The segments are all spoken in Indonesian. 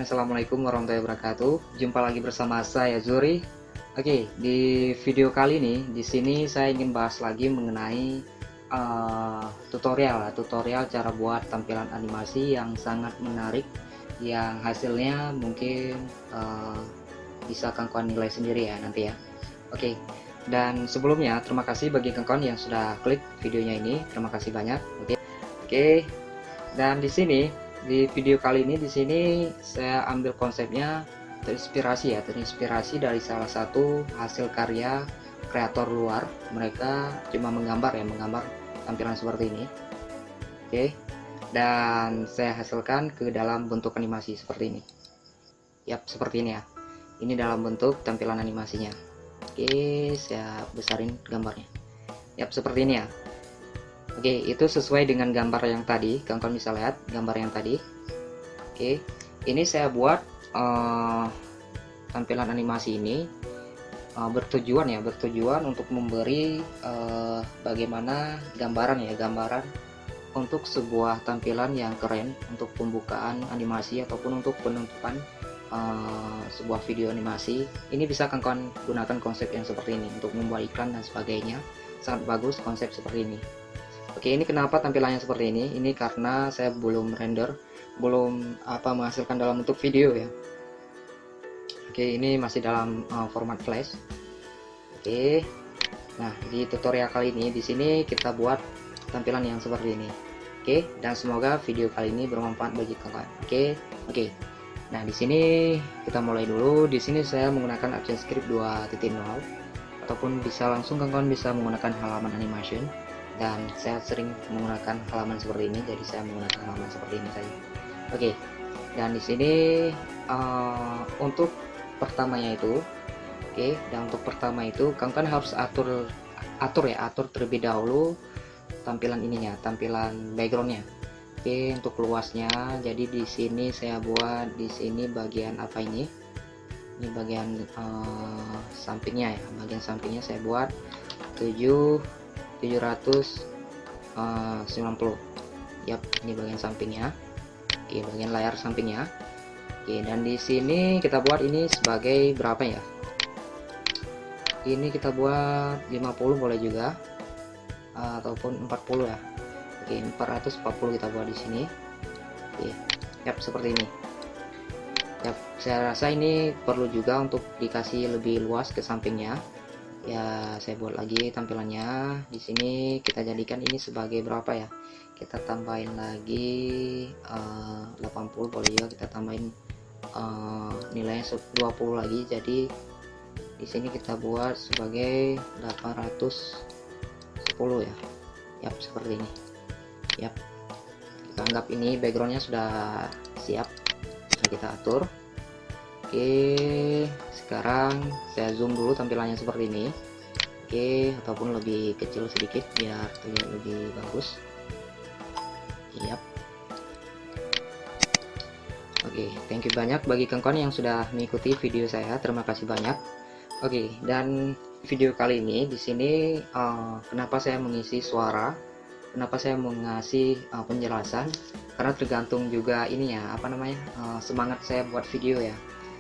assalamualaikum warahmatullahi wabarakatuh. Jumpa lagi bersama saya Zuri. Oke, di video kali ini di sini saya ingin bahas lagi mengenai tutorial cara buat tampilan animasi yang sangat menarik, yang hasilnya mungkin bisa kawan-kawan nilai sendiri ya nanti ya. Oke, dan sebelumnya terima kasih bagi kawan-kawan yang sudah klik videonya ini. Terima kasih banyak. Oke. Dan di sini di video kali ini di sini saya ambil konsepnya terinspirasi dari salah satu hasil karya kreator luar. Mereka cuma menggambar tampilan seperti ini. Oke. Dan saya hasilkan ke dalam bentuk animasi seperti ini. Yap, seperti ini ya. Ini dalam bentuk tampilan animasinya. Oke, saya besarin gambarnya. Yap, seperti ini ya. Oke, itu sesuai dengan gambar yang tadi. Kawan-kawan bisa lihat gambar yang tadi. Oke, ini saya buat tampilan animasi ini bertujuan untuk memberi bagaimana gambaran untuk sebuah tampilan yang keren untuk pembukaan animasi ataupun untuk penutupan sebuah video animasi. Ini bisa kawan-kawan gunakan konsep yang seperti ini untuk membuat iklan dan sebagainya. Sangat bagus konsep seperti ini. Oke, ini kenapa tampilannya seperti ini? Ini karena saya belum menghasilkan dalam bentuk video ya. Oke, ini masih dalam format flash. Oke. Nah, di tutorial kali ini di sini kita buat tampilan yang seperti ini. Oke, dan semoga video kali ini bermanfaat bagi kawan-kawan. Oke. Nah, di sini kita mulai dulu. Di sini saya menggunakan ActionScript 2.0 ataupun bisa langsung kawan-kawan bisa menggunakan halaman animation. Dan saya sering menggunakan halaman seperti ini, jadi saya menggunakan halaman seperti ini saja. Oke, dan di sini untuk pertamanya itu, kawan-kawan harus atur terlebih dahulu tampilan ininya, tampilan backgroundnya. Oke, untuk luasnya, jadi di sini saya buat di sini bagian apa ini? Ini bagian sampingnya ya, bagian sampingnya saya buat 790. Yap, ini bagian sampingnya. Oke, bagian layar sampingnya. Oke, dan di sini kita buat ini sebagai berapa ya? Ini kita buat 50 boleh juga, ataupun 40 ya. Oke, 440 kita buat di sini. Oke, yap, seperti ini. Yap, saya rasa ini perlu juga untuk dikasih lebih luas ke sampingnya. Ya, saya buat lagi tampilannya. Di sini kita jadikan ini sebagai berapa ya? Kita tambahin lagi 80 boleh juga, kita tambahin nilainya 20 lagi. Jadi di sini kita buat sebagai 810 ya. Yap, seperti ini. Yap. Kita anggap ini backgroundnya sudah siap. Sudah kita atur. Oke, sekarang saya zoom dulu tampilannya seperti ini. Oke, ataupun lebih kecil sedikit biar terlihat lebih bagus. Yap. Oke, thank you banyak bagi kawan-kawan yang sudah mengikuti video saya. Terima kasih banyak. Oke, dan video kali ini di sini kenapa saya mengisi suara? Kenapa saya mengasih penjelasan? Karena tergantung juga ini ya, semangat saya buat video ya.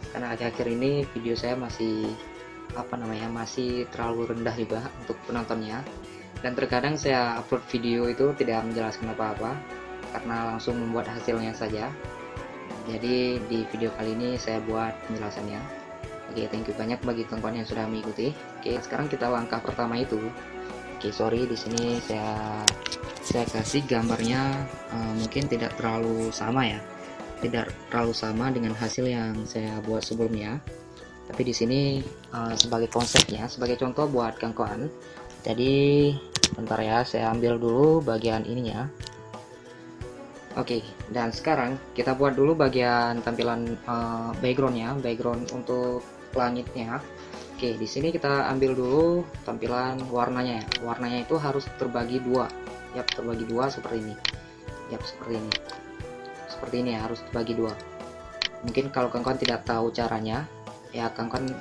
Karena akhir-akhir ini video saya masih terlalu rendah juga untuk penontonnya, dan terkadang saya upload video itu tidak menjelaskan apa-apa karena langsung membuat hasilnya saja. Jadi di video kali ini saya buat penjelasannya. Oke, thank you banyak bagi kawan-kawan yang sudah mengikuti. Oke, sekarang kita langkah pertama itu. Oke, sorry di sini saya kasih gambarnya mungkin tidak terlalu sama ya. Tidak terlalu sama dengan hasil yang saya buat sebelumnya, tapi di sini sebagai konsepnya, sebagai contoh buat kawan-kawan. Jadi bentar ya, saya ambil dulu bagian ininya. Oke, dan sekarang kita buat dulu bagian tampilan background untuk langitnya. Oke, di sini kita ambil dulu tampilan warnanya. Warnanya itu harus terbagi dua. Yap, terbagi dua seperti ini. Yap, seperti ini. Seperti ini ya, harus dibagi dua. Mungkin kalau kawan-kawan tidak tahu caranya ya, kawan-kawan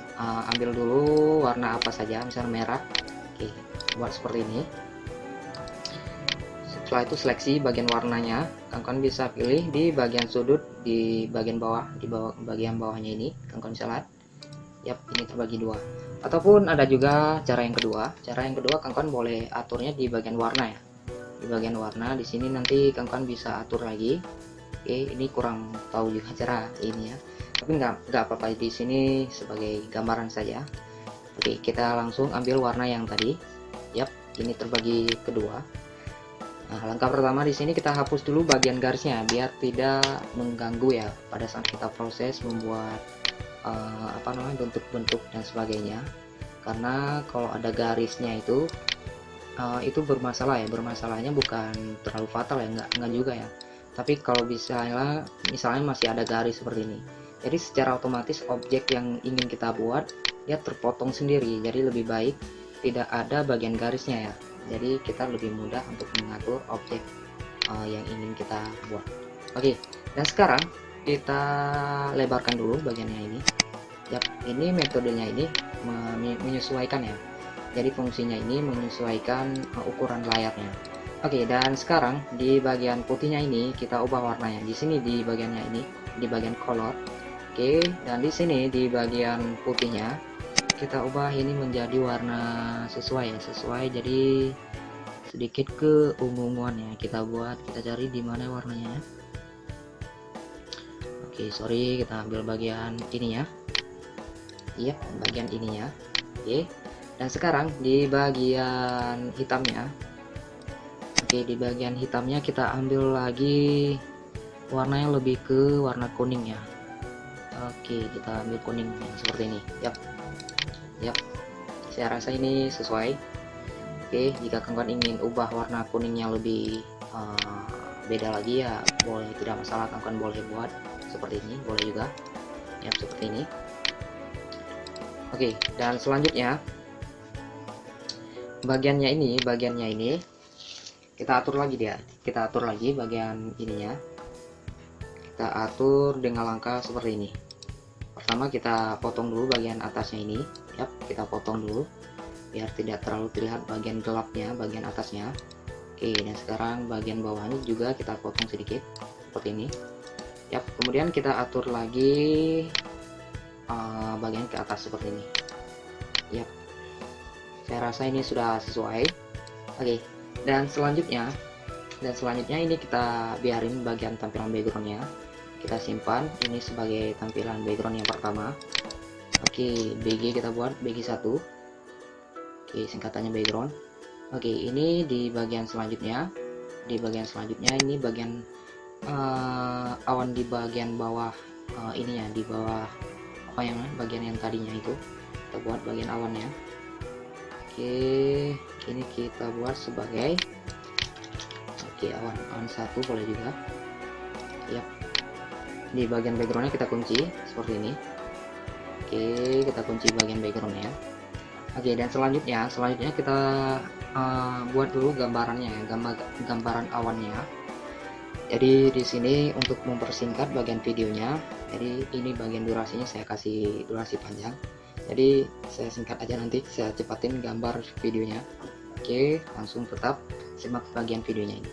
ambil dulu warna apa saja, misalnya merah. Oke, buat seperti ini. Setelah itu seleksi bagian warnanya, kawan-kawan bisa pilih di bagian sudut di bagian bawah, bagian bawahnya ini kawan-kawan bisa lihat. Yap, ini terbagi dua. Ataupun ada juga cara yang kedua. Cara yang kedua kawan-kawan boleh aturnya di bagian warna ya. Di bagian warna di sini nanti kawan-kawan bisa atur lagi. Oke, ini kurang tahu juga cara ini ya. Tapi nggak apa-apa, di sini sebagai gambaran saja. Oke, kita langsung ambil warna yang tadi. Yap, ini terbagi kedua. Nah, langkah pertama di sini kita hapus dulu bagian garisnya biar tidak mengganggu ya pada saat kita proses membuat bentuk-bentuk dan sebagainya. Karena kalau ada garisnya itu bermasalah ya. Bermasalahnya bukan terlalu fatal ya, enggak juga ya. Tapi kalau misalnya masih ada garis seperti ini, jadi secara otomatis objek yang ingin kita buat ya terpotong sendiri. Jadi lebih baik tidak ada bagian garisnya ya. Jadi kita lebih mudah untuk mengatur objek yang ingin kita buat. Oke, dan sekarang kita lebarkan dulu bagiannya ini. Yap, ini metodenya ini menyesuaikan ya. Jadi fungsinya ini menyesuaikan ukuran layarnya. Oke, dan sekarang di bagian putihnya ini kita ubah warnanya. Di sini di bagiannya ini, di bagian color. Oke, dan di sini di bagian putihnya kita ubah ini menjadi warna sesuai ya, jadi sedikit keunguan ya. Kita cari di mana warnanya. Oke, sorry, kita ambil bagian ini ya. Iya, bagian ininya. Oke, dan sekarang di bagian hitamnya. Oke, di bagian hitamnya kita ambil lagi warna yang lebih ke warna kuning ya. Oke, kita ambil kuning yang seperti ini. Yap, saya rasa ini sesuai. Oke, jika kawan-kawan ingin ubah warna kuningnya lebih beda lagi ya, boleh, tidak masalah, kawan-kawan boleh buat seperti ini, boleh juga. Yap, seperti ini. Oke, dan selanjutnya bagiannya ini kita atur lagi kita atur lagi bagian ininya. Kita atur dengan langkah seperti ini. Pertama kita potong dulu bagian atasnya ini. Yap, kita potong dulu biar tidak terlalu terlihat bagian gelapnya, bagian atasnya. Oke, dan sekarang bagian bawahnya juga kita potong sedikit seperti ini. Yap, kemudian kita atur lagi bagian ke atas seperti ini. Yap, saya rasa ini sudah sesuai. Oke, dan selanjutnya ini kita biarin bagian tampilan backgroundnya. Kita simpan ini sebagai tampilan background yang pertama. Oke, BG kita buat BG1. Oke, singkatannya background. Oke, ini di bagian selanjutnya. Ini bagian awan di bagian bawah ini ya, di bawah bagian yang tadinya itu. Kita buat bagian awannya. Oke, ini kita buat sebagai awan 1 boleh juga. Yap. Di bagian backgroundnya kita kunci seperti ini. Oke, kita kunci bagian backgroundnya. Oke, dan selanjutnya kita buat dulu gambarannya ya, gambaran awannya. Jadi di sini untuk mempersingkat bagian videonya, jadi ini bagian durasinya saya kasih durasi panjang. Jadi saya singkat aja, nanti saya cepatin gambar videonya. Oke, langsung tetap simak bagian videonya ini.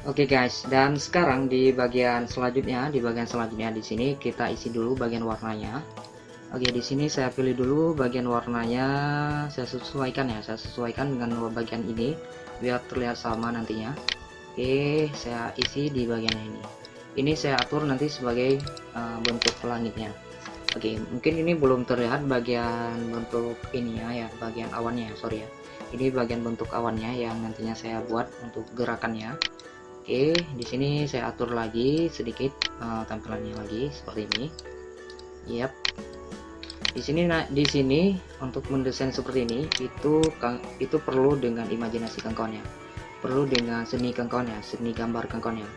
Oke guys, dan sekarang di bagian selanjutnya di sini kita isi dulu bagian warnanya. Oke, di sini saya pilih dulu bagian warnanya, saya sesuaikan dengan bagian ini biar terlihat sama nantinya. Oke, saya isi di bagian ini. Ini saya atur nanti sebagai bentuk langitnya. Oke, mungkin ini belum terlihat bagian bentuk ininya ya, bagian awannya, sorry ya. Ini bagian bentuk awannya yang nantinya saya buat untuk gerakannya. Oke, di sini saya atur lagi sedikit tampilannya lagi seperti ini. Yap. Di sini untuk mendesain seperti ini itu perlu dengan imajinasi kawan-kawan ya. Perlu dengan seni kawan-kawan ya, seni gambar kawan-kawan ya.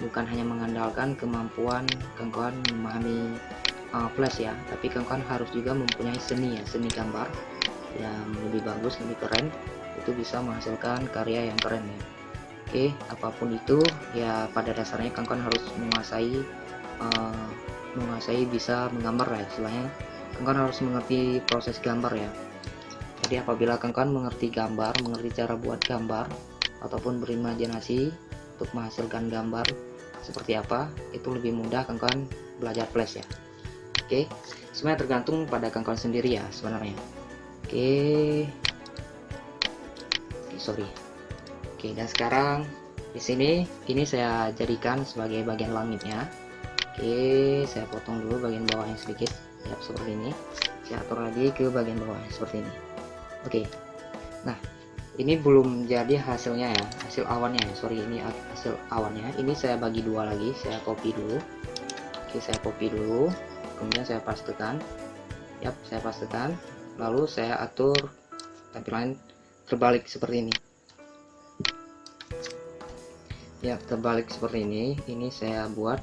Bukan hanya mengandalkan kemampuan kawan-kawan memahami Flash ya, tapi kawan-kawan harus juga mempunyai seni ya, seni gambar yang lebih bagus, lebih keren, itu bisa menghasilkan karya yang keren ya. Oke, apapun itu ya, pada dasarnya kawan-kawan harus menguasai bisa menggambar lah istilahnya. Kawan-kawan harus mengerti proses gambar ya. Jadi apabila kawan-kawan mengerti gambar, mengerti cara buat gambar ataupun berimajinasi untuk menghasilkan gambar seperti apa, itu lebih mudah kawan-kawan belajar Flash ya. Oke, semuanya tergantung pada kawan-kawan sendiri ya sebenarnya. Oke, sorry. Oke, dan sekarang di sini ini saya jadikan sebagai bagian langitnya. Oke, saya potong dulu bagian bawahnya sedikit ya, seperti ini. Saya atur lagi ke bagian bawahnya seperti ini. Oke, nah ini belum jadi hasilnya ya, hasil awannya ya, sorry, ini hasil awannya. Ini saya bagi dua lagi, saya copy dulu. Oke, saya copy dulu, kemudian saya pastekan. Yap, saya pastekan, lalu saya atur tampilan terbalik seperti ini. Ya, terbalik seperti ini. Ini saya buat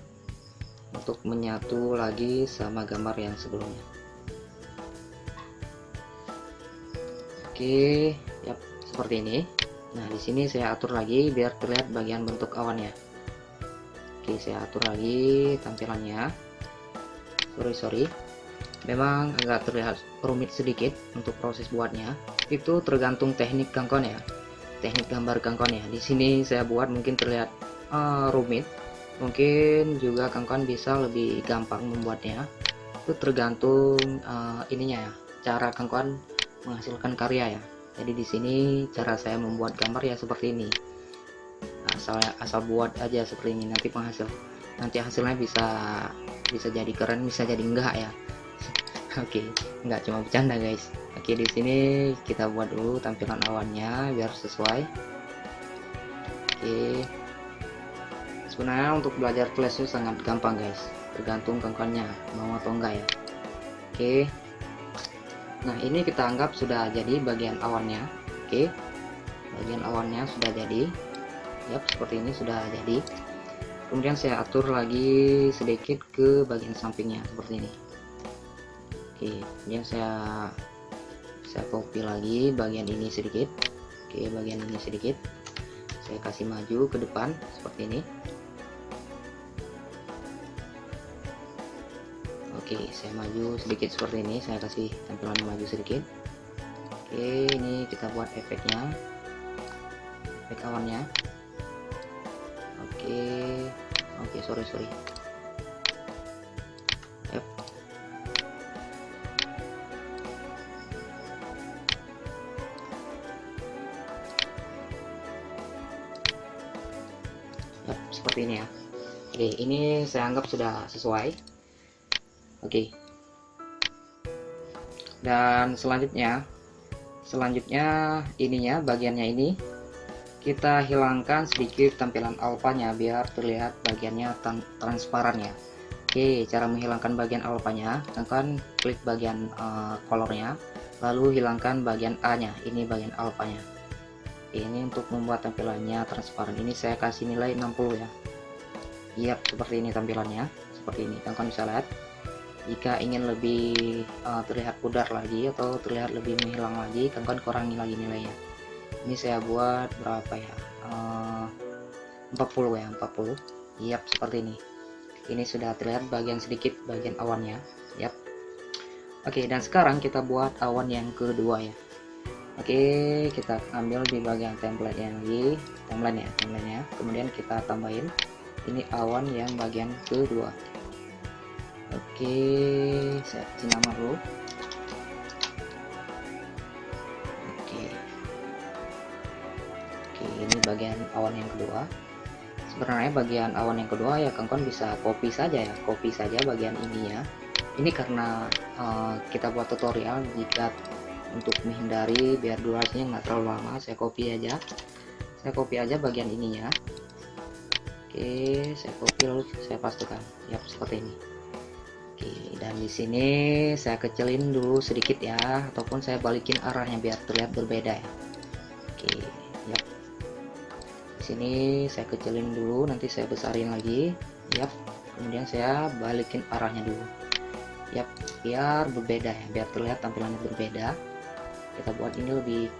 untuk menyatu lagi sama gambar yang sebelumnya. Oke, yap, seperti ini. Nah, di sini saya atur lagi biar terlihat bagian bentuk awannya. Oke, saya atur lagi tampilannya. Sorry, memang agak terlihat rumit sedikit untuk proses buatnya. Itu tergantung teknik kawan-kawan ya, teknik gambar kawan-kawan ya. Di sini saya buat mungkin terlihat rumit, mungkin juga kawan-kawan bisa lebih gampang membuatnya. Itu tergantung ininya ya, cara kawan-kawan menghasilkan karya ya. Jadi di sini cara saya membuat gambar ya seperti ini. Asal buat aja seperti ini, nanti hasilnya bisa jadi keren, bisa jadi enggak ya. Oke, enggak cuma bercanda guys. Oke, di sini kita buat dulu tampilan awannya biar sesuai. Oke, sebenarnya untuk belajar Flash itu sangat gampang guys, tergantung kawan-kawannya mau atau enggak ya. Oke, nah ini kita anggap sudah jadi bagian awannya. Oke, bagian awannya sudah jadi. Yap, seperti ini sudah jadi. Kemudian saya atur lagi sedikit ke bagian sampingnya seperti ini. Oke, kemudian saya copy lagi bagian ini sedikit. Oke, bagian ini sedikit saya kasih maju ke depan seperti ini. Oke, saya maju sedikit seperti ini, saya kasih tampilan maju sedikit. Oke, ini kita buat efeknya, efek awannya. Oke, sorry. Yep. Yep, seperti ini ya. Oke, ini saya anggap sudah sesuai. Oke. Dan selanjutnya ininya, bagiannya ini kita hilangkan sedikit tampilan alfanya biar terlihat bagiannya transparan ya. Oke, cara menghilangkan bagian alfanya, kan klik bagian colornya, lalu hilangkan bagian A nya, ini bagian alfanya. Ini untuk membuat tampilannya transparan, ini saya kasih nilai 60 ya. Yap, seperti ini tampilannya, seperti ini. Kan bisa lihat, jika ingin lebih terlihat pudar lagi atau terlihat lebih menghilang lagi, kan kurangi lagi nilainya. Ini saya buat berapa ya, 40 ya, 40. Yap, seperti ini. Ini sudah terlihat bagian sedikit bagian awannya. Yap. Oke, dan sekarang kita buat awan yang kedua ya. Oke, kita ambil di bagian template yang lagi, timeline-nya. Kemudian kita tambahin ini awan yang bagian kedua. Oke, saya kasih nama dulu. Ini bagian awan yang kedua. Sebenarnya bagian awan yang kedua ya kawan-kawan bisa copy saja bagian ini ya. Ini karena kita buat tutorial, jika untuk menghindari biar durasinya nggak terlalu lama, saya copy aja bagian ininya. Oke, saya copy lalu saya pastekan, ya seperti ini. Oke, dan di sini saya kecilin dulu sedikit ya, ataupun saya balikin arahnya biar terlihat berbeda ya. Oke, ya. Di sini saya kecilin dulu, nanti saya besarin lagi, ya. Kemudian saya balikin arahnya dulu, ya, biar berbeda ya, biar terlihat tampilannya berbeda. Kita buat ini lebih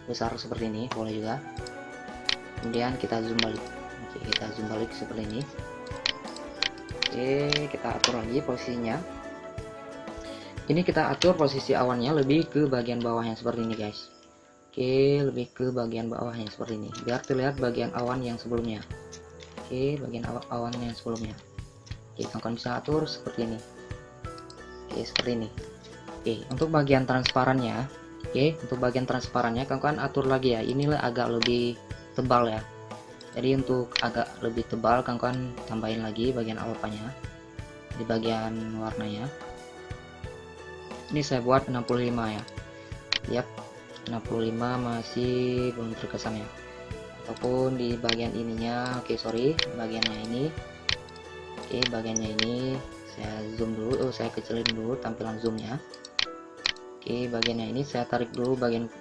besar seperti ini, boleh juga. Kemudian kita zoom balik. Oke, kita zoom balik seperti ini. Oke, kita atur lagi posisinya. Ini kita atur posisi awannya lebih ke bagian bawahnya seperti ini guys. Oke, lebih ke bagian bawahnya seperti ini, biar terlihat bagian awan yang sebelumnya. Oke, bagian awan yang sebelumnya. Oke, kawan bisa atur seperti ini. Oke, seperti ini. Oke, untuk bagian transparannya, kawan atur lagi ya. Inilah agak lebih tebal ya. Jadi untuk agak lebih tebal, kawan tambahin lagi bagian alfanya di bagian warnanya. Ini saya buat 65 ya. Yap, 65 masih belum terkesan ya. Ataupun di bagian ininya, bagiannya ini. Oke, bagiannya ini saya zoom dulu, saya kecilin dulu tampilan zoomnya. Oke, bagiannya ini saya tarik dulu bagian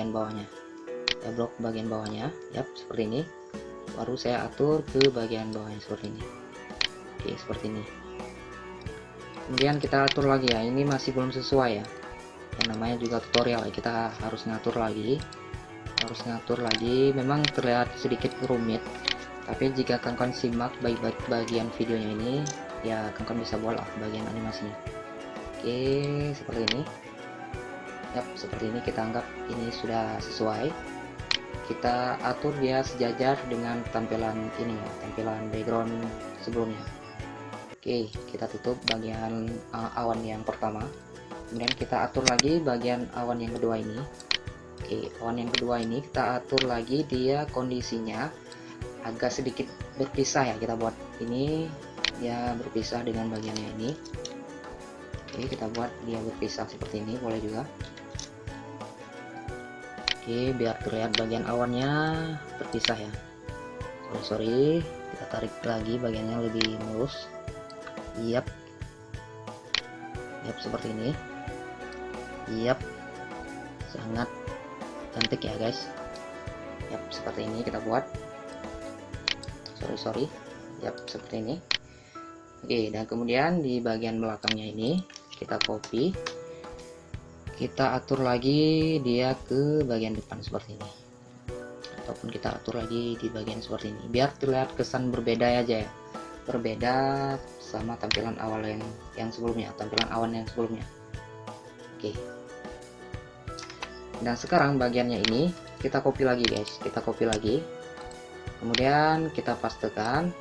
bawahnya, saya blok bagian bawahnya, yap, seperti ini. Baru saya atur ke bagian bawahnya seperti ini. Oke, seperti ini. Kemudian kita atur lagi ya, ini masih belum sesuai ya, yang namanya juga tutorial ya, kita harus ngatur lagi. Memang terlihat sedikit rumit, tapi jika kawan simak baik-baik bagian videonya ini ya, kawan bisa buat lah bagian animasinya. Oke, seperti ini. Yap, seperti ini. Kita anggap ini sudah sesuai. Kita atur dia sejajar dengan tampilan ini ya, tampilan background sebelumnya. Oke, kita tutup bagian awan yang pertama. Kemudian kita atur lagi bagian awan yang kedua ini. Oke, awan yang kedua ini kita atur lagi dia kondisinya agak sedikit berpisah ya. Kita buat ini dia berpisah dengan bagiannya ini. Oke, kita buat dia berpisah seperti ini, boleh juga. Oke, biar terlihat bagian awannya terpisah ya. Sorry, kita tarik lagi bagiannya lebih mulus. Yap, seperti ini. Yap, sangat cantik ya guys. Yap, seperti ini kita buat. Sorry. Yap, seperti ini. Oke, dan kemudian di bagian belakangnya ini kita copy. Kita atur lagi dia ke bagian depan seperti ini, ataupun kita atur lagi di bagian seperti ini, biar terlihat kesan berbeda aja ya, berbeda sama tampilan awal yang sebelumnya, tampilan awan yang sebelumnya. Oke, dan sekarang bagiannya ini kita copy lagi guys, kemudian kita pastekan,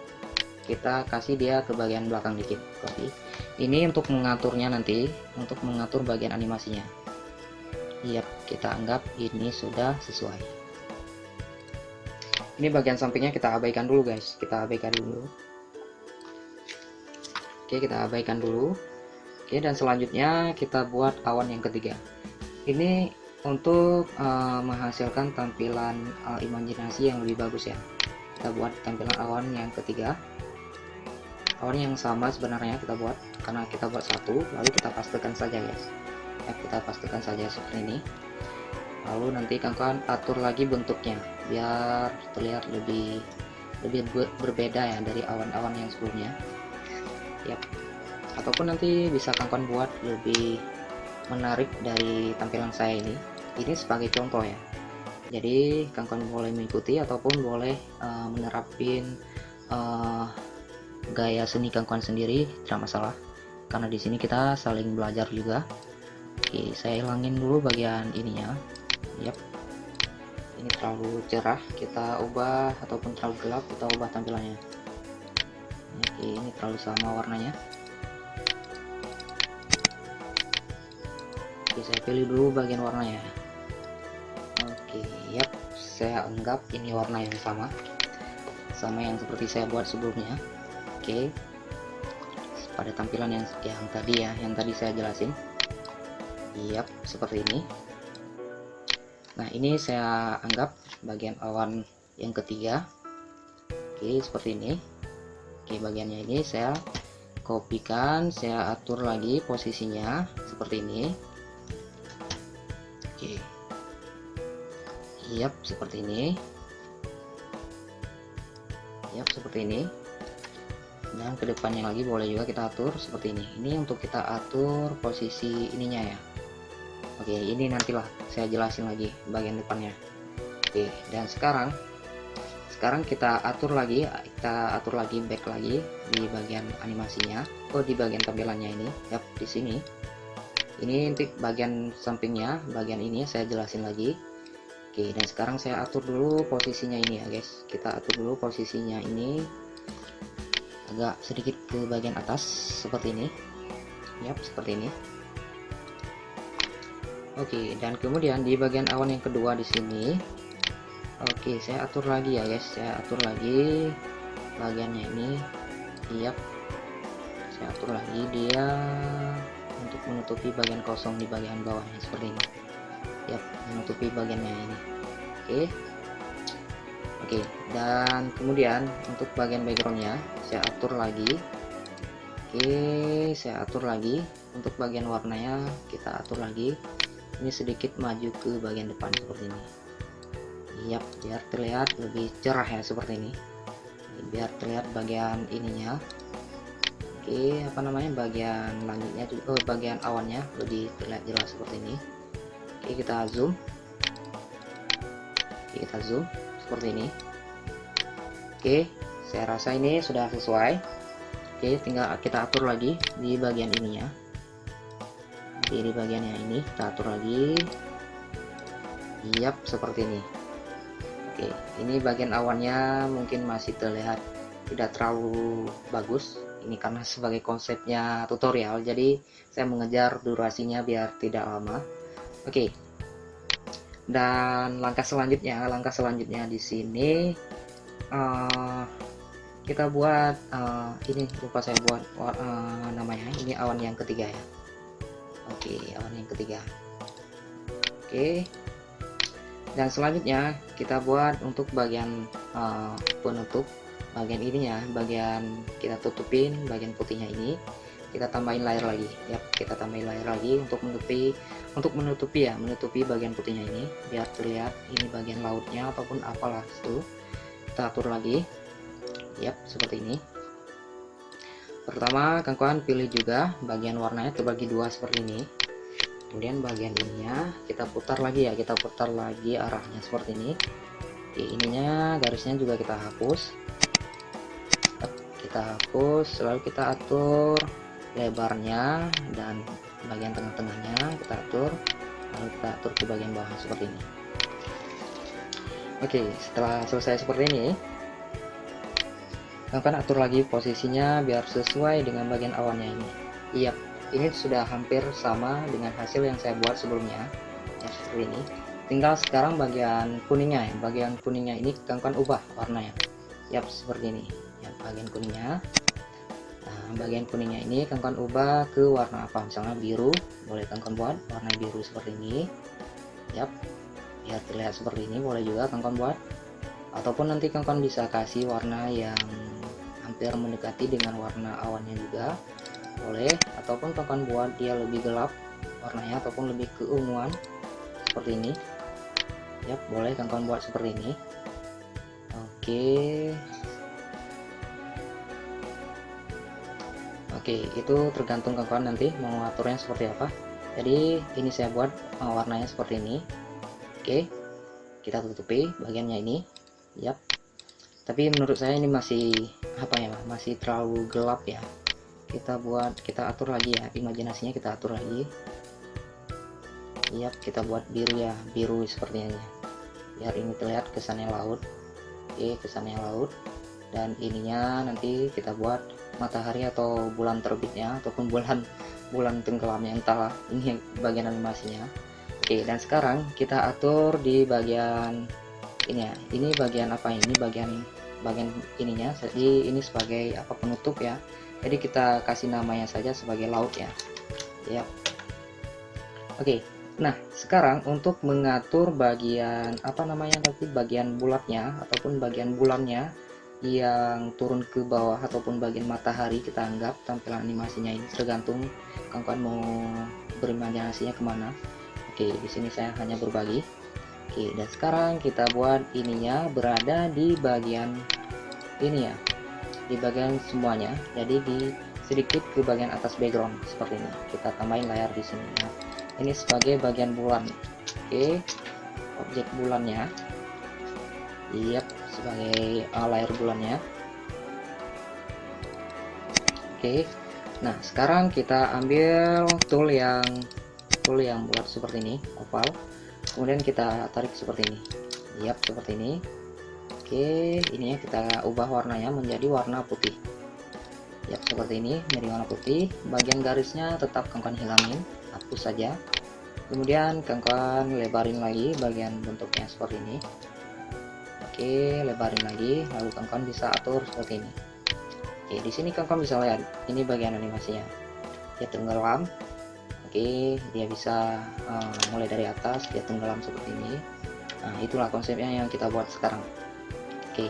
kita kasih dia ke bagian belakang dikit, copy. Ini untuk mengaturnya nanti, untuk mengatur bagian animasinya. Yap, kita anggap ini sudah sesuai. Ini bagian sampingnya kita abaikan dulu guys, Oke, kita abaikan dulu. Oke, dan selanjutnya kita buat awan yang ketiga. Ini untuk menghasilkan tampilan imajinasi yang lebih bagus ya. Kita buat tampilan awan yang ketiga. Awan yang sama sebenarnya kita buat, karena kita buat satu, lalu kita pastekan saja guys. Ya, kita pastikan saja seperti ini. Lalu nanti kawan atur lagi bentuknya biar terlihat lebih berbeda ya dari awan-awan yang sebelumnya. Yap. Ataupun nanti bisa kawan buat lebih menarik dari tampilan saya ini. Ini sebagai contoh ya. Jadi kawan boleh mengikuti ataupun boleh menerapin gaya seni kawan sendiri, tidak masalah. Karena di sini kita saling belajar juga. Oke, saya hilangin dulu bagian ininya. Yap, ini terlalu cerah, kita ubah, ataupun terlalu gelap, kita ubah tampilannya. Oke, ini terlalu sama warnanya. Oke, saya pilih dulu bagian warnanya. Oke, yap, saya anggap ini warna yang sama yang seperti saya buat sebelumnya. Oke, pada tampilan yang tadi ya, yang tadi saya jelasin. Yap, seperti ini. Nah, ini saya anggap bagian awan yang ketiga. Oke, seperti ini. Oke, bagiannya ini saya kopikan, saya atur lagi posisinya seperti ini. Oke. Yap, seperti ini. Yap, seperti ini. Dan kedepannya lagi boleh juga kita atur seperti ini. Ini untuk kita atur posisi ininya ya. Oke, ini nantilah saya jelasin lagi bagian depannya. Oke, dan sekarang kita atur lagi back lagi di bagian animasinya. Oh, di bagian tampilannya ini. Yap, di sini. Ini untuk bagian sampingnya, bagian ini saya jelasin lagi. Oke, dan sekarang saya atur dulu posisinya ini ya guys. Kita atur dulu posisinya ini agak sedikit ke bagian atas seperti ini. Yap, seperti ini. Oke, dan kemudian di bagian awan yang kedua di sini, oke, saya atur lagi ya guys. Saya atur lagi bagiannya ini. Yap, saya atur lagi dia untuk menutupi bagian kosong di bagian bawahnya seperti ini. Yap, menutupi bagiannya ini. Oke, dan kemudian untuk bagian backgroundnya saya atur lagi. Oke, saya atur lagi untuk bagian warnanya, kita atur lagi. Ini sedikit maju ke bagian depan seperti ini. Yap, biar terlihat lebih cerah ya seperti ini. Biar terlihat bagian ininya. Oke, apa namanya, bagian langitnya juga, bagian awannya lebih terlihat jelas seperti ini. Oke, kita zoom. Oke, kita zoom seperti ini. Oke, saya rasa ini sudah sesuai. Oke, tinggal kita atur lagi di bagian ininya. Oke, di bagiannya ini kita atur lagi. Yap, seperti ini. Oke, ini bagian awannya mungkin masih terlihat tidak terlalu bagus. Ini karena sebagai konsepnya tutorial, jadi saya mengejar durasinya biar tidak lama. Oke, dan langkah selanjutnya di sini kita buat ini, lupa saya buat namanya. Ini awan yang ketiga ya. Oke, awan yang ketiga. Oke, dan selanjutnya kita buat untuk bagian penutup bagian ininya, bagian kita tutupin bagian putihnya ini, kita tambahin layer lagi. Yap, kita tambahin layer lagi untuk menutupi bagian putihnya ini biar terlihat ini bagian lautnya ataupun apalah itu. Kita atur lagi. Yap, seperti ini. Pertama, kawan-kawan pilih juga bagian warnanya terbagi dua seperti ini. Kemudian bagian ininya kita putar lagi ya, kita putar lagi arahnya seperti ini. Oke, ininya garisnya juga kita hapus. Lalu kita atur lebarnya dan bagian tengah-tengahnya kita atur, lalu kita atur ke bagian bawah seperti ini. Oke, setelah selesai seperti ini, akan atur lagi posisinya biar sesuai dengan bagian awannya ini. Iya, ini sudah hampir sama dengan hasil yang saya buat sebelumnya ya, seperti ini. Tinggal sekarang bagian kuningnya ya, bagian kuningnya ini kawan ubah warnanya. Yap, seperti ini ya, bagian kuningnya. Nah, bagian kuningnya ini kawan ubah ke warna apa, misalnya biru, boleh kawan buat warna biru seperti ini. Yap, biar terlihat seperti ini boleh juga kawan buat, ataupun nanti kawan bisa kasih warna yang hampir mendekati dengan warna awannya juga boleh, ataupun kawan buat dia lebih gelap warnanya ataupun lebih keunguan seperti ini. Yap, boleh kawan buat seperti ini. Oke, itu tergantung kawan nanti mau aturnya seperti apa. Jadi ini saya buat warnanya seperti ini. Oke, kita tutupi bagiannya ini. Yap, tapi menurut saya ini masih apa ya, masih terlalu gelap ya. Kita atur lagi ya, imajinasinya kita atur lagi. Yap, kita buat biru ya, biru seperti ini biar ini terlihat kesannya laut. Oke, kesannya laut. Dan ininya nanti kita buat matahari atau bulan terbitnya ataupun bulan tenggelamnya, entahlah, ini bagian animasinya. Oke, dan sekarang kita atur di bagian ini ya. Ini bagian apa ini? Bagian ininya. Jadi ini sebagai apa, penutup ya. Jadi kita kasih namanya saja sebagai laut ya. Ya. Oke. Nah, sekarang untuk mengatur bagian apa namanya tadi, bagian bulatnya ataupun bagian bulannya yang turun ke bawah ataupun bagian matahari, kita anggap tampilan animasinya ini tergantung kawan-kawan mau berimajinasinya kemana. Oke, di sini saya hanya berbagi. Oke, dan sekarang kita buat ininya berada di bagian ini ya, di bagian semuanya. Jadi di sedikit ke bagian atas background seperti ini. Kita tambahin layar di sini. Nah, ini sebagai bagian bulan. Oke, objek bulannya. Yap, sebagai layar bulannya. Oke. Nah, sekarang kita ambil tool yang bulat seperti ini, oval. Kemudian kita tarik seperti ini. Yap, seperti ini. Oke, ininya kita ubah warnanya menjadi warna putih. Yap, seperti ini menjadi warna putih. Bagian garisnya tetap kawan-kawan hilangin, hapus saja. Kemudian kawan-kawan lebarin lagi bagian bentuknya seperti ini. Oke, lebarin lagi, lalu kawan-kawan bisa atur seperti ini. Oke, di sini kawan-kawan bisa lihat ini bagian animasinya. Dia tenggelam. Oke, dia bisa mulai dari atas, dia tenggelam seperti ini. Nah, itulah konsepnya yang kita buat sekarang. Oke,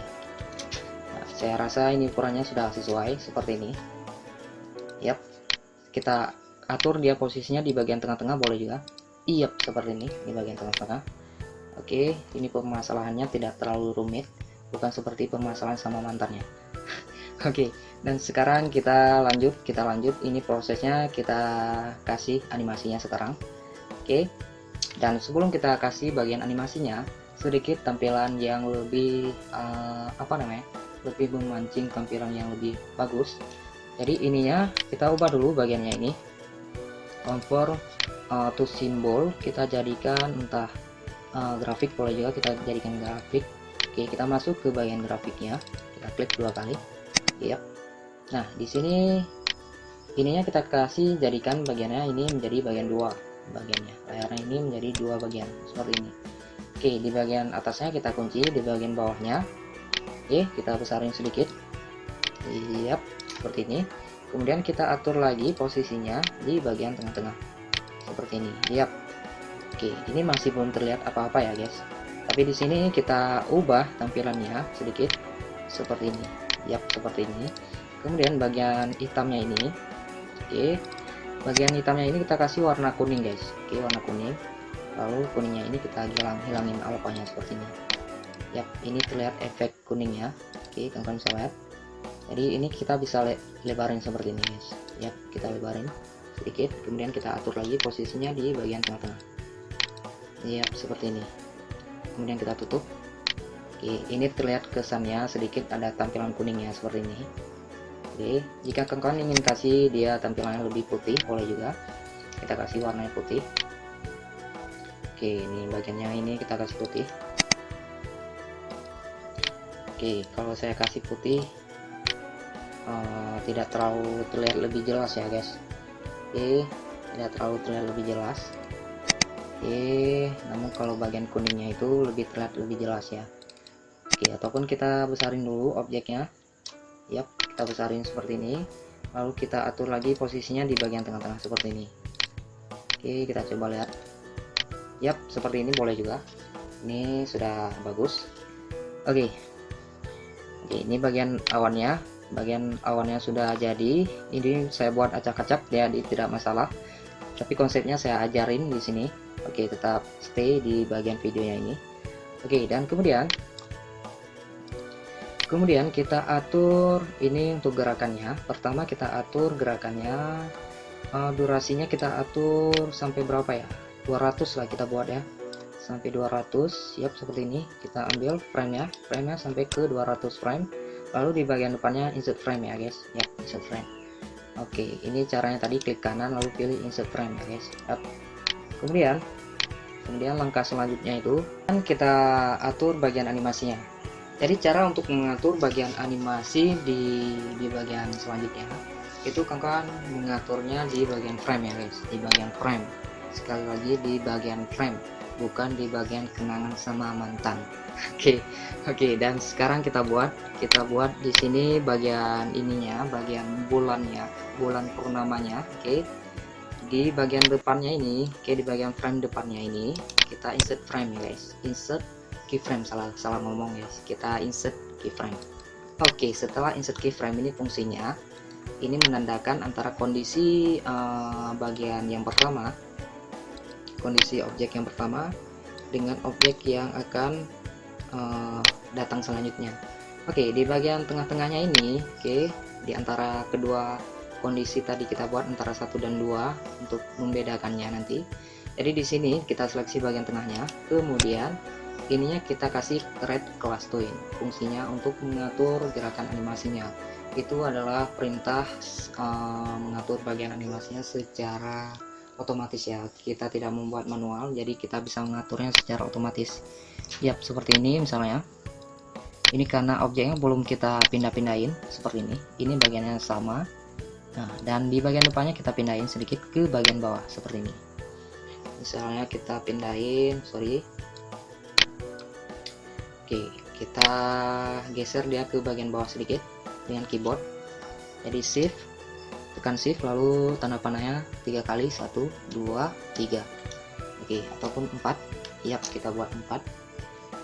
nah, saya rasa ini ukurannya sudah sesuai seperti ini. Yap, kita atur dia posisinya di bagian tengah-tengah boleh juga. Yap, seperti ini di bagian tengah-tengah. Oke, ini permasalahannya tidak terlalu rumit, bukan seperti permasalahan sama mantannya. Oke, dan sekarang kita lanjut. Ini prosesnya kita kasih animasinya sekarang. Oke, dan sebelum kita kasih bagian animasinya, sedikit tampilan yang lebih lebih memancing, tampilan yang lebih bagus. Jadi ininya kita ubah dulu bagiannya ini. Convert to symbol kita jadikan entah grafik, boleh juga kita jadikan grafik. Oke, kita masuk ke bagian grafiknya, kita klik 2 kali. Yap. Nah, di sini ininya kita kasih jadikan bagiannya ini menjadi bagian 2 bagiannya. Layarnya ini menjadi 2 bagian seperti ini. Oke, di bagian atasnya kita kunci, di bagian bawahnya oke, kita besarin sedikit. Yap, seperti ini. Kemudian kita atur lagi posisinya di bagian tengah-tengah. Seperti ini. Yap. Oke, ini masih belum terlihat apa-apa ya, guys. Tapi di sini kita ubah tampilannya sedikit seperti ini. Yap, seperti ini. Kemudian bagian hitamnya ini, oke, bagian hitamnya ini kita kasih warna kuning, guys. Oke, warna kuning. Lalu kuningnya ini kita hilangin alfanya seperti ini. Yap, ini terlihat efek kuningnya. Oke, kalian bisa lihat. Jadi ini kita bisa lebarin seperti ini, guys. Yap, kita lebarin sedikit. Kemudian kita atur lagi posisinya di bagian tengah-tengah. Yap, seperti ini. Kemudian kita tutup. Oke, ini terlihat kesannya sedikit ada tampilan kuningnya seperti ini. Oke, jika kawan-kawan ingin kasih dia tampilannya lebih putih, boleh juga. Kita kasih warnanya putih. Oke, ini bagiannya ini kita kasih putih. Oke, kalau saya kasih putih tidak terlalu terlihat lebih jelas ya, guys. Oke, tidak terlalu terlihat lebih jelas. Oke, namun kalau bagian kuningnya itu lebih terlihat lebih jelas ya. Oke, ataupun kita besarin dulu objeknya. Yap, kita besarin seperti ini. Lalu kita atur lagi posisinya di bagian tengah-tengah seperti ini. Oke, kita coba lihat. Yap, seperti ini boleh juga. Ini sudah bagus. Oke. Oke, ini bagian awannya. Bagian awannya sudah jadi. Ini saya buat acak-acak, ya, tidak masalah. Tapi konsepnya saya ajarin di sini. Oke, tetap stay di bagian videonya ini. Oke, dan kemudian kita atur ini untuk gerakannya. Pertama kita atur gerakannya, durasinya kita atur sampai berapa ya, 200 lah kita buat ya, sampai 200. Siap, seperti ini. Kita ambil frame-nya sampai ke 200 frame. Lalu di bagian depannya insert frame ya, guys. Yap, insert frame. Oke, ini caranya tadi, klik kanan lalu pilih insert frame ya, guys. Yap. Kemudian langkah selanjutnya itu kan kita atur bagian animasinya. Jadi cara untuk mengatur bagian animasi di bagian selanjutnya itu kawan-kawan mengaturnya di bagian frame ya, guys. Di bagian frame, sekali lagi di bagian frame, bukan di bagian kenangan sama mantan. Oke, dan sekarang kita buat di sini bagian ininya, bagian bulannya, bulan purnamanya. Oke, di bagian depannya ini, di bagian frame depannya ini kita insert frame ya guys, insert keyframe, salah ngomong guys, kita insert keyframe. Oke, setelah insert keyframe ini fungsinya ini menandakan antara kondisi bagian yang pertama, kondisi objek yang pertama dengan objek yang akan datang selanjutnya. Oke, di bagian tengah-tengahnya ini, di antara kedua kondisi tadi kita buat antara 1 dan 2 untuk membedakannya nanti. Jadi di sini kita seleksi bagian tengahnya, kemudian ininya kita kasih red class twin. Fungsinya untuk mengatur gerakan animasinya. Itu adalah perintah mengatur bagian animasinya secara otomatis ya. Kita tidak membuat manual, jadi kita bisa mengaturnya secara otomatis. Yap, seperti ini misalnya. Ini karena objeknya belum kita pindah-pindahin seperti ini. Ini bagiannya sama. Nah, dan di bagian depannya kita pindahin sedikit ke bagian bawah seperti ini. Misalnya kita pindahin, Oke, kita geser dia ke bagian bawah sedikit dengan keyboard. Jadi shift, tekan shift lalu tanda panahnya 3 kali, 1 2 3. Oke, ataupun 4. Yap, kita buat 4.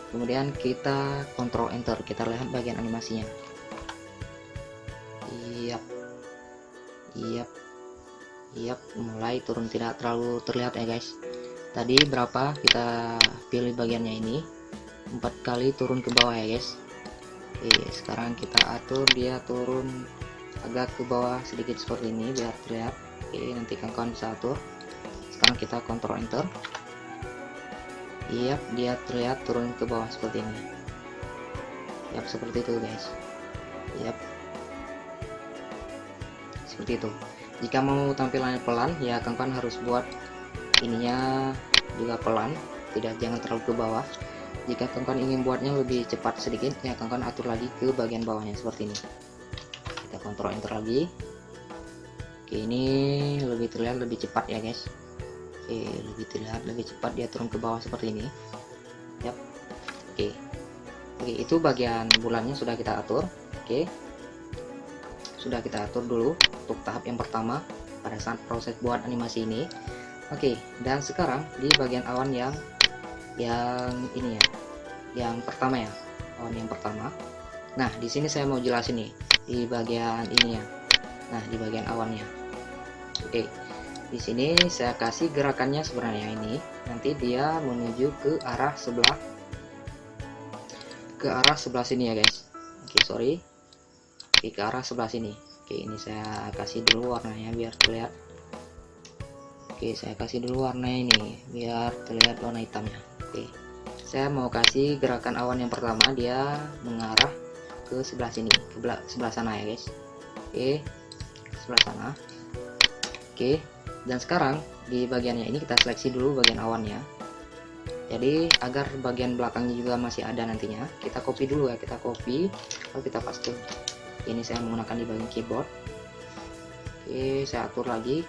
Kemudian kita kontrol enter, kita lihat bagian animasinya. Yap, mulai turun, tidak terlalu terlihat ya guys. Tadi berapa, kita pilih bagiannya ini 4 kali turun ke bawah ya guys. Oke, sekarang kita atur dia turun agak ke bawah sedikit seperti ini biar terlihat. Oke, nanti kawan-kawan bisa atur. Sekarang kita kontrol enter. Yap, dia terlihat turun ke bawah seperti ini. Yap, seperti itu guys. Yap, seperti itu. Jika mau tampilannya pelan ya kawan-kawan harus buat ininya juga pelan, jangan terlalu ke bawah. Jika kawan-kawan ingin buatnya lebih cepat sedikit ya kawan-kawan atur lagi ke bagian bawahnya seperti ini. Kita kontrol enter lagi. Oke, ini lebih terlihat lebih cepat ya guys. Oke, lebih terlihat lebih cepat dia turun ke bawah seperti ini. Yap. Oke, itu bagian bulannya sudah kita atur. Oke, sudah kita atur dulu untuk tahap yang pertama pada saat proses buat animasi ini. Oke, dan sekarang di bagian awan yang ini ya, yang pertama ya, awan yang pertama. Nah, di sini saya mau jelasin nih di bagian ini ya. Nah, di bagian awannya. Oke, di sini saya kasih gerakannya sebenarnya ini nanti dia menuju ke arah sebelah sini ya guys. Oke, ke arah sebelah sini. Oke, ini saya kasih dulu warnanya biar terlihat. Oke, saya kasih dulu warnanya ini biar terlihat warna hitamnya. Oke, saya mau kasih gerakan awan yang pertama, dia mengarah ke sebelah sini, ke sebelah sana ya guys. Oke, sebelah sana. Oke, dan sekarang di bagiannya ini kita seleksi dulu bagian awannya. Jadi agar bagian belakangnya juga masih ada nantinya, kita copy dulu ya, kita copy lalu kita paste. Ini saya menggunakan di bagian keyboard. Oke, saya atur lagi.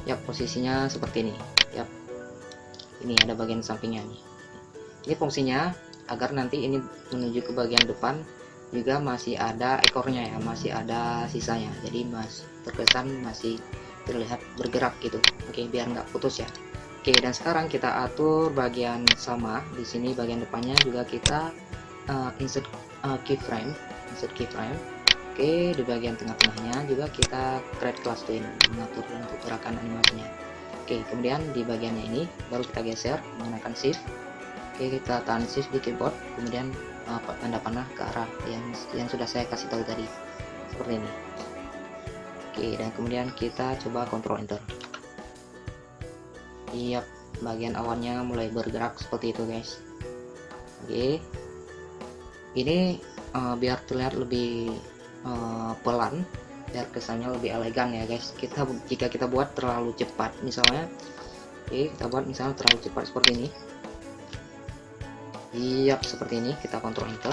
Yap, posisinya seperti ini. Yap, ini ada bagian sampingnya nih. Ini fungsinya agar nanti ini menuju ke bagian depan juga masih ada ekornya ya, masih ada sisanya, jadi terkesan masih terlihat bergerak gitu. Oke, biar nggak putus ya. Oke, dan sekarang kita atur bagian sama di sini, bagian depannya juga kita insert keyframe. Oke, di bagian tengah-tengahnya juga kita create class twin, mengatur untuk gerakan animasinya. Oke, kemudian di bagiannya ini baru kita geser menggunakan shift. Oke, kita tahan shift di keyboard, kemudian tanda panah ke arah yang sudah saya kasih tahu tadi seperti ini. Oke, dan kemudian kita coba kontrol enter. Iya, bagian awannya mulai bergerak seperti itu guys. Oke, ini biar terlihat lebih pelan, biar kesannya lebih elegan ya guys. Jika kita buat terlalu cepat misalnya, kita buat misalnya terlalu cepat seperti ini. Yap, seperti ini, kita kontrol enter.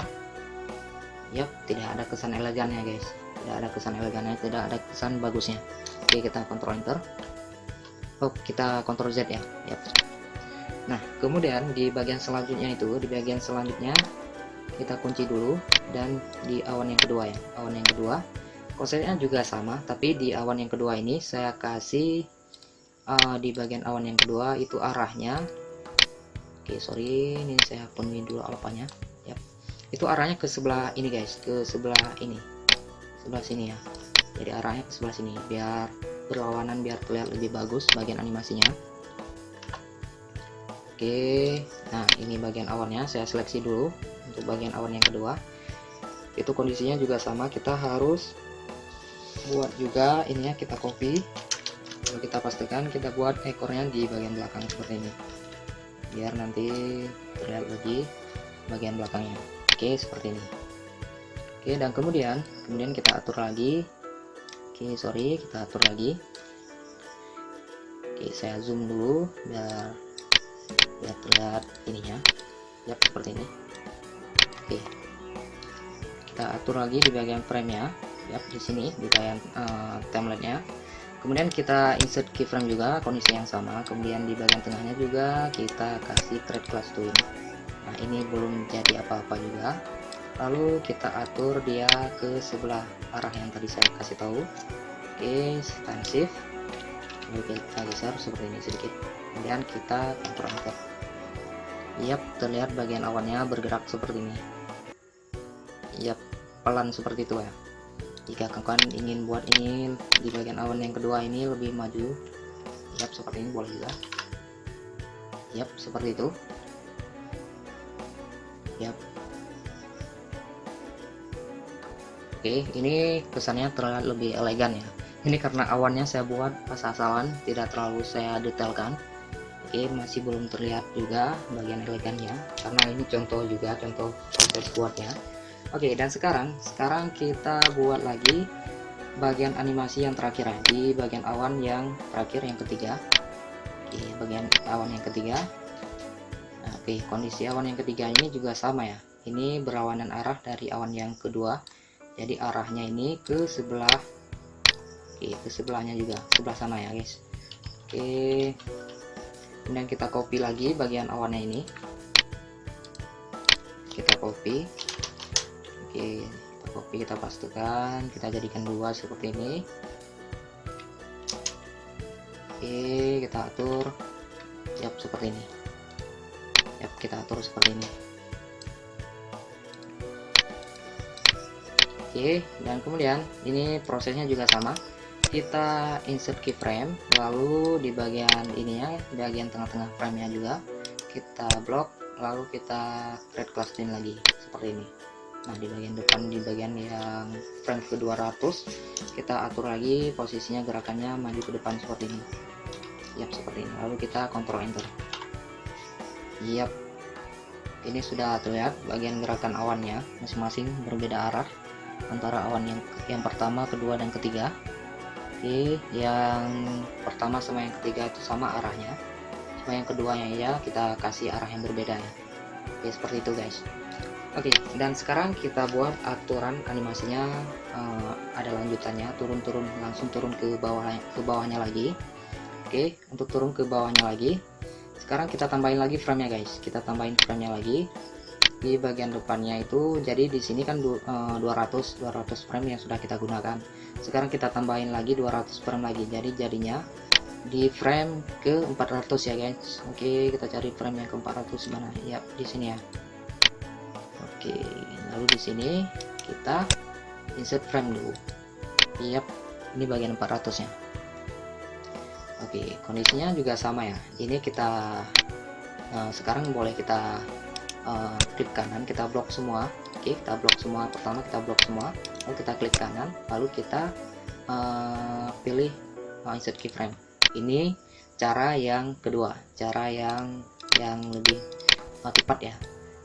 Yap, tidak ada kesan elegannya guys, tidak ada kesan bagusnya. Oke, kita kontrol enter. Oh, kita Ctrl Z ya. Yap. Nah, kemudian di bagian selanjutnya kita kunci dulu, dan di awan yang kedua ya. Awan yang kedua konsepnya juga sama, tapi di awan yang kedua ini saya kasih di bagian awan yang kedua itu arahnya. Oke, sorry, ini saya penuhi dulu alpanya. Yap. Itu arahnya ke sebelah ini guys, ke sebelah ini, sebelah sini ya. Jadi arahnya ke sebelah sini biar berlawanan, biar terlihat lebih bagus bagian animasinya. Oke, nah ini bagian awannya saya seleksi dulu. Untuk bagian awan yang kedua itu kondisinya juga sama, kita harus buat juga ininya, kita copy, lalu kita pastikan kita buat ekornya di bagian belakang seperti ini, biar nanti terlihat lebih bagian belakangnya. Oke, seperti ini. Oke, dan kemudian kita atur lagi. Oke, sorry, kita atur lagi. Oke, saya zoom dulu biar terlihat ininya. Yap, seperti ini. Oke, kita atur lagi di bagian frame-nya. Yap, di sini di bagian template-nya. Kemudian kita insert keyframe juga, kondisi yang sama. Kemudian di bagian tengahnya juga kita kasih thread class twin. Nah, ini belum jadi apa-apa juga. Lalu kita atur dia ke sebelah arah yang tadi saya kasih tahu. Oke, tekan shift, lalu kita geser seperti ini sedikit, kemudian kita Ctrl Enter. Yap, terlihat bagian awannya bergerak seperti ini. Yap, pelan seperti itu ya. Jika kalian ingin buat ini di bagian awan yang kedua ini lebih maju, yap, seperti ini boleh juga. Yap, seperti itu. Yap. Oke, ini kesannya terlihat lebih elegan ya. Ini karena awannya saya buat asal-asalan, tidak terlalu saya detailkan. Oke, masih belum terlihat juga bagian elegannya, karena ini contoh proses buatnya. Oke, dan sekarang kita buat lagi bagian animasi yang terakhir ya, di bagian awan yang terakhir, yang ketiga. Oke, bagian awan yang ketiga. Nah, oke, kondisi awan yang ketiga ini juga sama ya. Ini berlawanan arah dari awan yang kedua. Jadi arahnya ini ke sebelah, oke, ke sebelahnya juga, sebelah sana ya guys. Oke, kemudian kita copy lagi bagian awannya ini, kita copy. Oke, kita copy, kita pastikan kita jadikan dua seperti ini. Oke, kita atur, yap, seperti ini. Yap, kita atur seperti ini. Oke, dan kemudian ini prosesnya juga sama, kita insert keyframe, lalu di bagian ininya, bagian tengah-tengah frame-nya juga kita blok, lalu kita thread class twin lagi seperti ini. Nah, di bagian depan, di bagian yang frame ke 200 kita atur lagi posisinya, gerakannya maju ke depan seperti ini. Yap, seperti ini. Lalu kita Ctrl Enter. Yap, ini sudah terlihat bagian gerakan awannya masing-masing berbeda arah antara awan yang pertama, kedua, dan ketiga. Oke, yang pertama sama yang ketiga itu sama arahnya, cuma yang keduanya ya kita kasih arah yang berbeda ya. Oke, seperti itu guys. Oke, dan sekarang kita buat aturan animasinya, ada lanjutannya, langsung turun ke bawahnya lagi. Oke, untuk turun ke bawahnya lagi, sekarang kita tambahin lagi frame-nya guys. Kita tambahin frame-nya lagi di bagian depannya itu. Jadi di sini kan 200 frame yang sudah kita gunakan. Sekarang kita tambahin lagi 200 frame lagi. Jadi jadinya di frame ke 400 ya guys. Oke, kita cari frame yang ke 400 mana? Ya, di sini ya. Oke, lalu di sini kita insert frame dulu. Yap, ini bagian 400 nya. Oke, kondisinya juga sama ya. Ini kita sekarang boleh kita klik kanan, kita blok semua. Oke, kita blok semua. Pertama kita blok semua, lalu kita klik kanan, lalu kita pilih insert keyframe. Ini cara yang kedua, cara yang lebih tepat ya.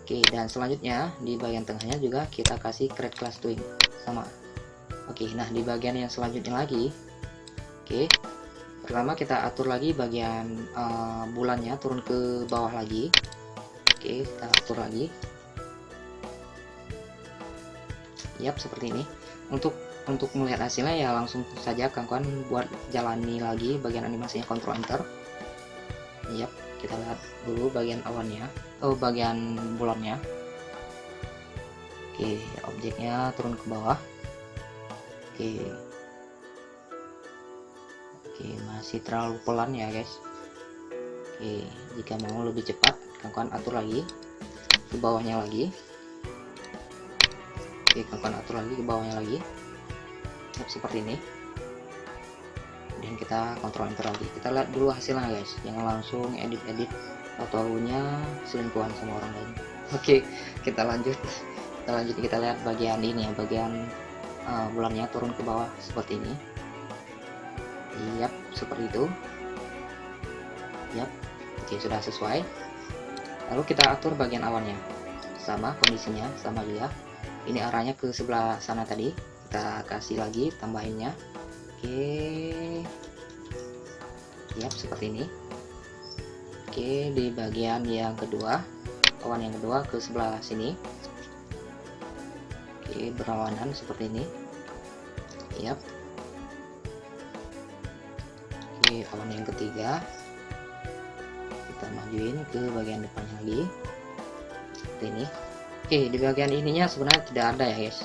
Oke, dan selanjutnya di bagian tengahnya juga kita kasih thread class twin sama. Oke, nah di bagian yang selanjutnya lagi, oke, pertama kita atur lagi bagian bulannya turun ke bawah lagi. Oke, kita atur lagi. Yap, seperti ini. Untuk untuk melihat hasilnya ya langsung saja kawan-kawan buat jalani lagi bagian animasinya, Ctrl Enter. Yap, kita lihat dulu bagian awannya, bagian bulannya. Oke, objeknya turun ke bawah. Oke, masih terlalu pelan ya guys. Oke, jika mau lebih cepat kawan-kawan atur lagi ke bawahnya lagi. Oke, kawan-kawan atur lagi ke bawahnya lagi. Seperti ini. Dan kita kontrol enter lagi. Kita lihat dulu hasilnya guys, jangan langsung edit tahu-tahunya selingkuhan sama orang lain. Oke, kita lanjut. Kita lihat bagian ini ya, bagian bulannya turun ke bawah seperti ini. Yap, seperti itu. Yap, oke, sudah sesuai. Lalu kita atur bagian awannya, sama kondisinya sama juga. Ini arahnya ke sebelah sana tadi, kita kasih lagi tambahinnya. Oke, yap, seperti ini. Oke, di bagian yang kedua, awan yang kedua ke sebelah sini. Oke, berlawanan seperti ini. Yap. Oke, awan yang ketiga kita majuin ke bagian depannya lagi seperti ini. Oke, di bagian ininya sebenarnya tidak ada ya guys.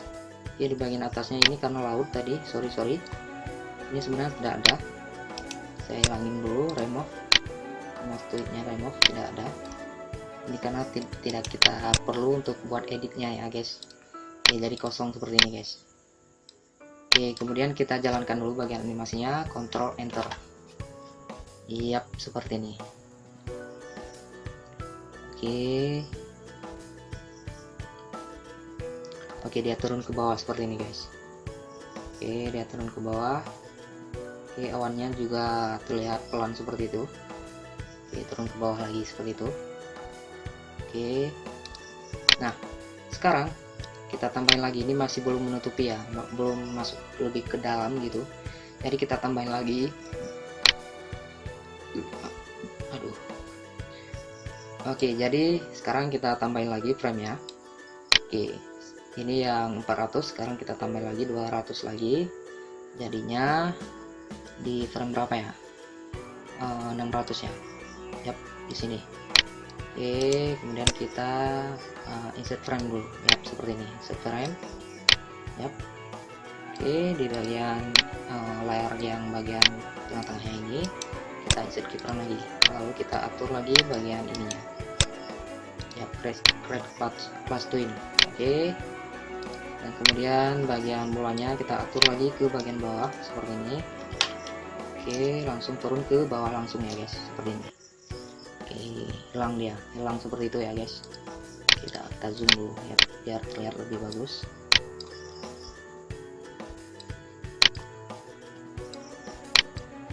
Oke, di bagian atasnya ini karena laut tadi, sorry ini sebenarnya tidak ada. Saya hilangin dulu, remove tidak ada. Ini karena tidak kita perlu untuk buat editnya ya guys. Oke, jadi kosong seperti ini guys. Oke, kemudian kita jalankan dulu bagian animasinya, Ctrl Enter. Yap, seperti ini. Oke, dia turun ke bawah seperti ini guys. Oke, dia turun ke bawah. Oke, awannya juga terlihat pelan seperti itu. Oke, turun ke bawah lagi seperti itu. Oke, nah sekarang kita tambahin lagi. Ini masih belum menutupi ya, belum masuk lebih ke dalam gitu, jadi kita tambahin lagi. Oke, jadi sekarang kita tambahin lagi frame-nya. Oke, ini yang 400, sekarang kita tambahin lagi 200 lagi. Jadinya di frame berapa ya? 600 ya. Yap, di sini. Oke, kemudian kita insert frame dulu. Yap, seperti ini. Insert frame. Yap. Oke, di bagian layar yang bagian tengah-tengahnya ini kita insert keyframe lagi. Lalu kita atur lagi bagian ininya. Yap, create plus twin. Oke. Dan kemudian bagian bulannya kita atur lagi ke bagian bawah seperti ini. Oke, langsung turun ke bawah langsung ya guys, seperti ini. Oke, hilang seperti itu ya guys. Kita zoom dulu ya, biar terlihat lebih bagus.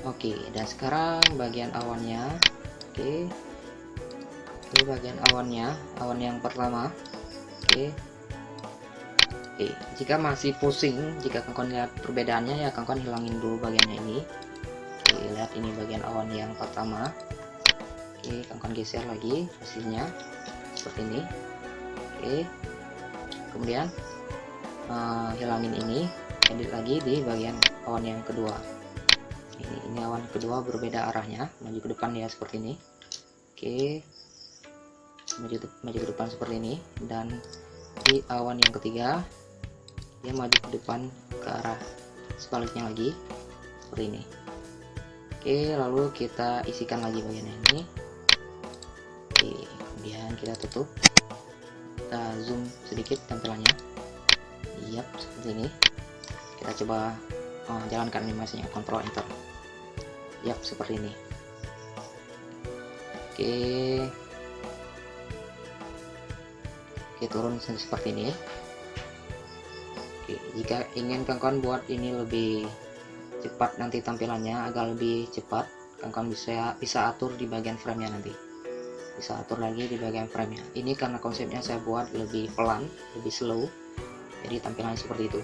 Oke, dan sekarang bagian awannya. Oke, ini bagian awannya, awan yang pertama. Oke, jika masih pusing, jika kawan lihat perbedaannya ya kawan hilangin dulu bagiannya ini. Oke, lihat ini bagian awan yang pertama. Oke, kawan geser lagi hasilnya seperti ini. Oke, kemudian hilangin ini, edit lagi di bagian awan yang kedua. Ini awan kedua berbeda arahnya, maju ke depan ya seperti ini. Oke, maju ke depan seperti ini. Dan di awan yang ketiga dia maju ke depan ke arah sebaliknya lagi seperti ini. Oke, lalu kita isikan lagi bagian ini. Oke, kemudian kita tutup, kita zoom sedikit tampilannya. Yap, seperti ini. Kita coba jalankan animasinya, Ctrl Enter. Yap, seperti ini. Oke, turun seperti ini. Oke, jika ingin kawan buat ini lebih cepat nanti tampilannya agak lebih cepat, kawan bisa atur di bagian frame-nya nanti. Bisa atur lagi di bagian frame-nya. Ini karena konsepnya saya buat lebih pelan, lebih slow. Jadi tampilannya seperti itu.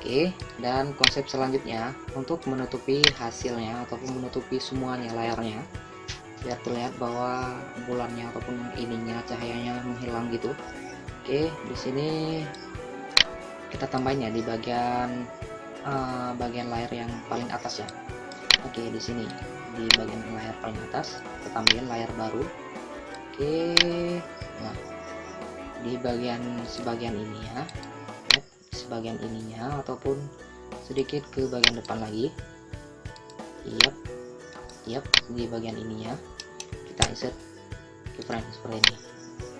Oke, dan konsep selanjutnya untuk menutupi hasilnya ataupun menutupi semuanya layarnya biar terlihat bahwa bulannya ataupun ininya cahayanya menghilang gitu. Oke, di sini kita tambahin ya di bagian layar yang paling atas ya. Oke, di sini di bagian layar paling atas kita tambahin layar baru. Oke, nah di sebagian ini ya, sebagian ininya ataupun sedikit ke bagian depan lagi. Yap, di bagian ininya kita insert keyframe seperti ini.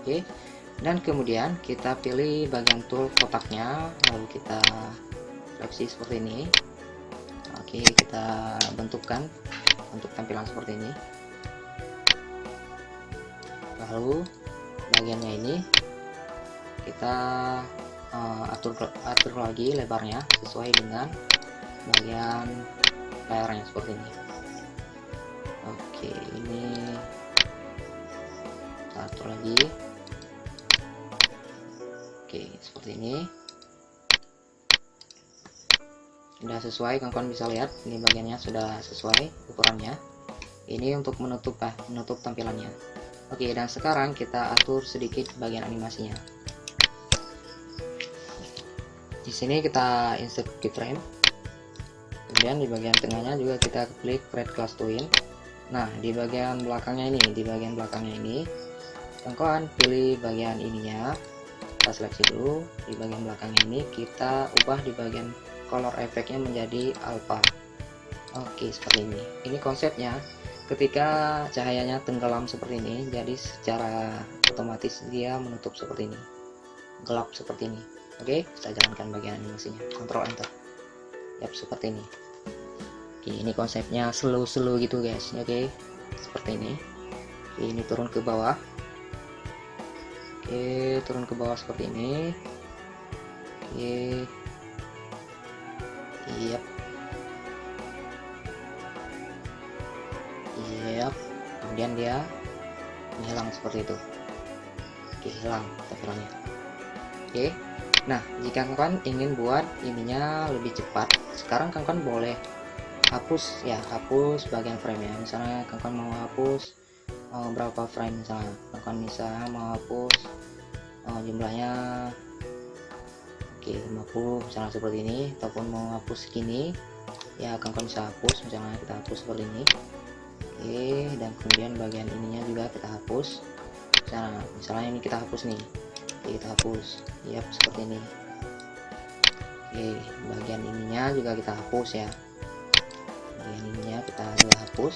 Oke, dan kemudian kita pilih bagian tool kotaknya, lalu kita seleksi seperti ini. Oke, kita bentukkan untuk tampilan seperti ini. Lalu bagiannya ini kita atur lagi lebarnya sesuai dengan bagian layarnya seperti ini. Oke, ini kita atur lagi. Oke, seperti ini. Sudah sesuai, kawan-kawan bisa lihat ini bagiannya sudah sesuai ukurannya. Ini untuk menutup tampilannya. Oke, dan sekarang kita atur sedikit bagian animasinya. Di sini kita insert keyframe. Kemudian di bagian tengahnya juga kita klik create class twin. Nah, di bagian belakangnya ini, kawan-kawan pilih bagian ininya. Kita seleksi dulu. Di bagian belakangnya ini kita ubah di bagian color efeknya menjadi alpha. Oke, seperti ini. Ini konsepnya ketika cahayanya tenggelam seperti ini, jadi secara otomatis dia menutup seperti ini, gelap seperti ini. Oke, kita jalankan bagian animasinya. Ctrl enter. Yap, seperti ini. Oke, ini konsepnya slow gitu guys. Oke, seperti ini. Oke, ini turun ke bawah. Oke, turun ke bawah seperti ini. Oke. Yap, kemudian dia menghilang seperti itu. Oke, hilang tampilannya. Oke, nah jika kawan ingin buat ininya lebih cepat, sekarang kawan boleh hapus bagian frame ya. Misalnya kawan mau hapus berapa frame, misalnya kawan mau hapus jumlahnya 50 misalnya seperti ini, ataupun mau hapus segini ya kawan bisa hapus, misalnya kita hapus seperti ini. Oke, dan kemudian bagian ininya juga kita hapus, misalnya ini kita hapus nih. Oke, kita hapus. Yap, seperti ini. Oke, bagian ininya juga kita hapus ya, bagian ininya kita juga hapus.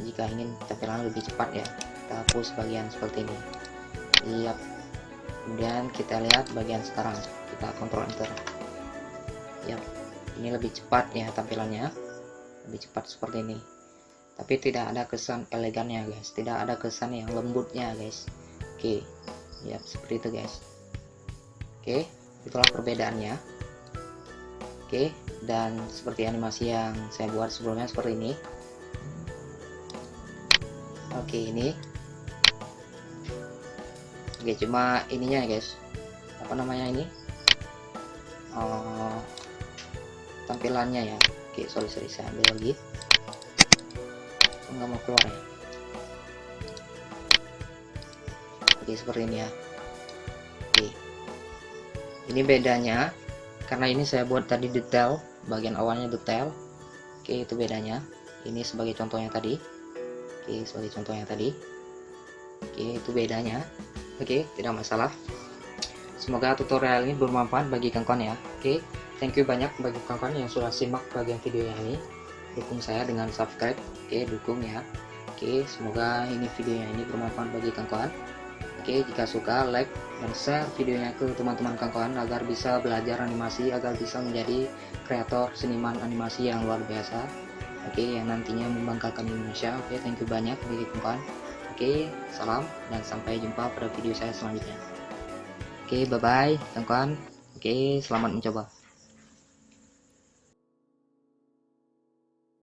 Jika ingin tampilan lebih cepat ya, kita hapus bagian seperti ini. Yap, kemudian kita lihat bagian sekarang, kita Ctrl enter. Yap, ini lebih cepat ya tampilannya, lebih cepat seperti ini, tapi tidak ada kesan elegannya guys, tidak ada kesan yang lembutnya guys. Oke, ya seperti itu guys. Oke, itulah perbedaannya. Oke, dan seperti animasi yang saya buat sebelumnya seperti ini. Oke, ini oke, cuma ininya guys, apa namanya ini, tampilannya ya. Oke, sorry saya ambil lagi, nggak mau keluar ya. Oke, seperti ini ya. Oke, ini bedanya karena ini saya buat tadi detail, bagian awalnya detail. Oke, itu bedanya. Ini sebagai contohnya tadi. Oke, sebagai contohnya tadi. Oke, itu bedanya. Oke, tidak masalah. Semoga tutorial ini bermanfaat bagi kawan-kawan ya. Oke, thank you banyak bagi kawan-kawan yang sudah simak bagian video yang ini. Dukung saya dengan subscribe. Oke, dukung ya. Oke, semoga ini videonya ini bermanfaat bagi kawan-kawan. Oke, jika suka like dan share videonya ke teman-teman kawan-kawan agar bisa belajar animasi, agar bisa menjadi kreator seniman animasi yang luar biasa. Oke, yang nantinya membanggakan Indonesia. Oke, thank you banyak bagi kawan-kawan. Oke, salam dan sampai jumpa pada video saya selanjutnya. Oke, bye bye kawan-kawan. Oke, selamat mencoba.